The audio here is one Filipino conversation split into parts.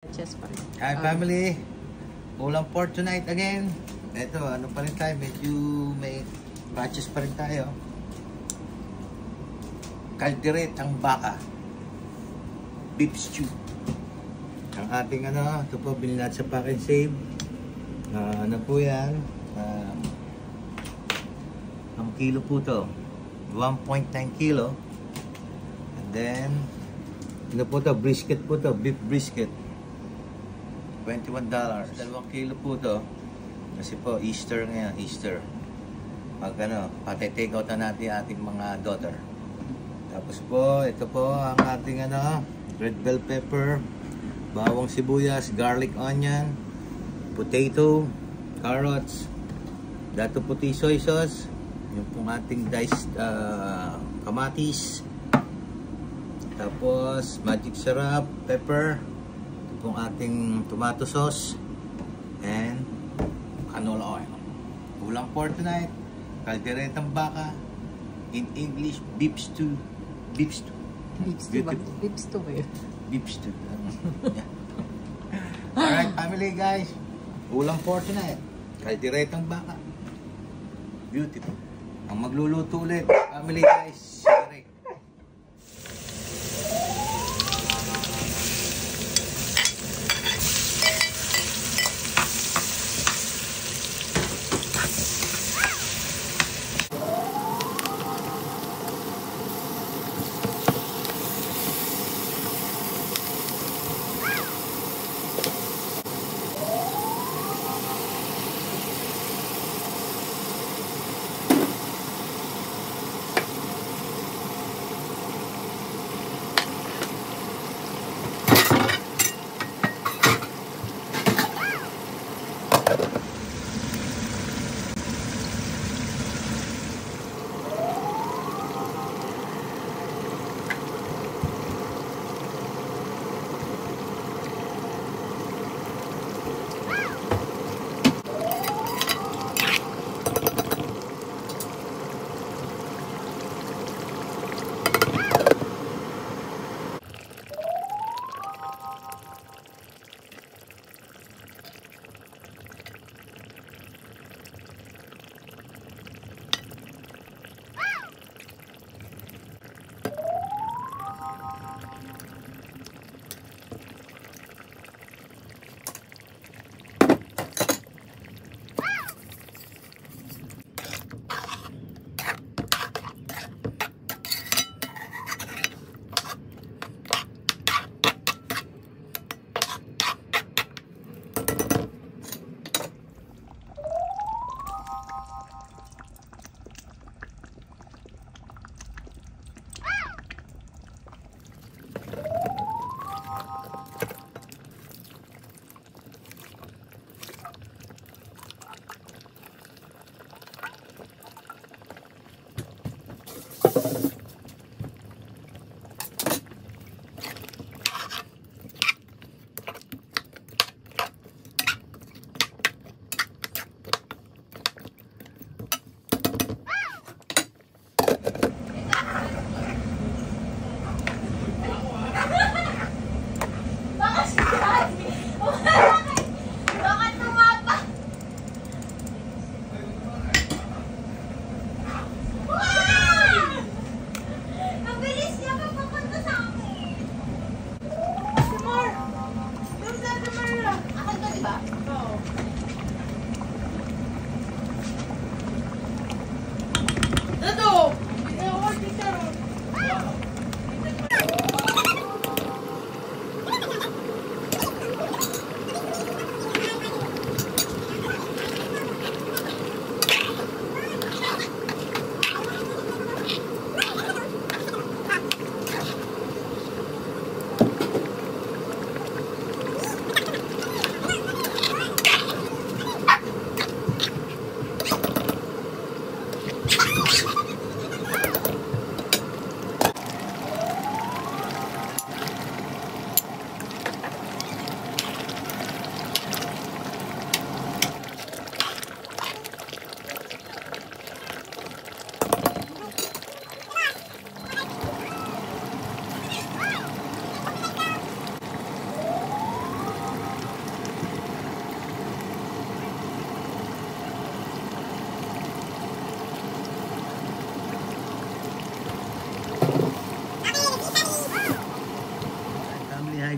Hi family! Ulam for tonight again. Ito, ano pa rin tayo, medyo may batches pa rin tayo. Kalderetang baka. Beef stew. Ang ating ano, ito po, binili natin sa Pack and Save. Ano po yan? Ang kilo po to. 1.9 kilo. And then, ano po to? Brisket po to. Beef brisket. $21. 2 kilo po to. Kasi po, Easter ngayon. Easter. Pag ano, pati-take out na natin ating mga daughter. Tapos po, ito po ang ating ano, red bell pepper, bawang sibuyas, garlic onion, potato, carrots, dato puti soy sauce, yung pong ating diced kamatis, tapos magic syrup, pepper, ito pong ating tomato sauce, and canola oil. Ulam for tonight, kalderetang baka, in English, beef stew. Beef stew. Beef stew ba? Beef stew ba yun? Beef stew. Yeah. Alright, family guys. Ulam for tonight. Kalderetang baka. Beautiful. Ang magluluto ulit, family guys, si Eric.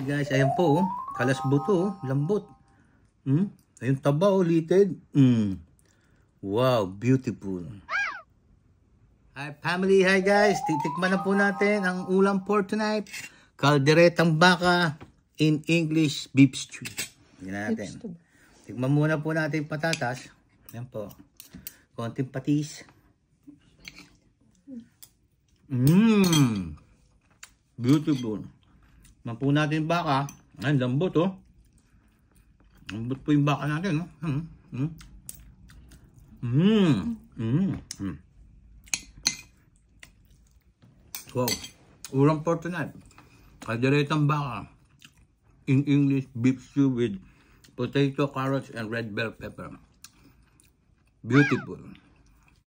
Alright guys, ayan po. Kalas buto, lambot. Ayun taba, litid. Wow, beautiful. Hi family, hi guys. Titikman na po natin ang ulam for tonight. Kalderetang baka, in English, beef stew. Tingnan natin. Tikman muna po natin patatas. Ayan po. Konting patis. Beautiful. Tikman po natin baka. Ay, lambot oh. Lambot po yung baka natin oh. Wow. Ulam for tonight. Kalderetang baka. In English, beef stew with potato, carrots, and red bell pepper. Beautiful.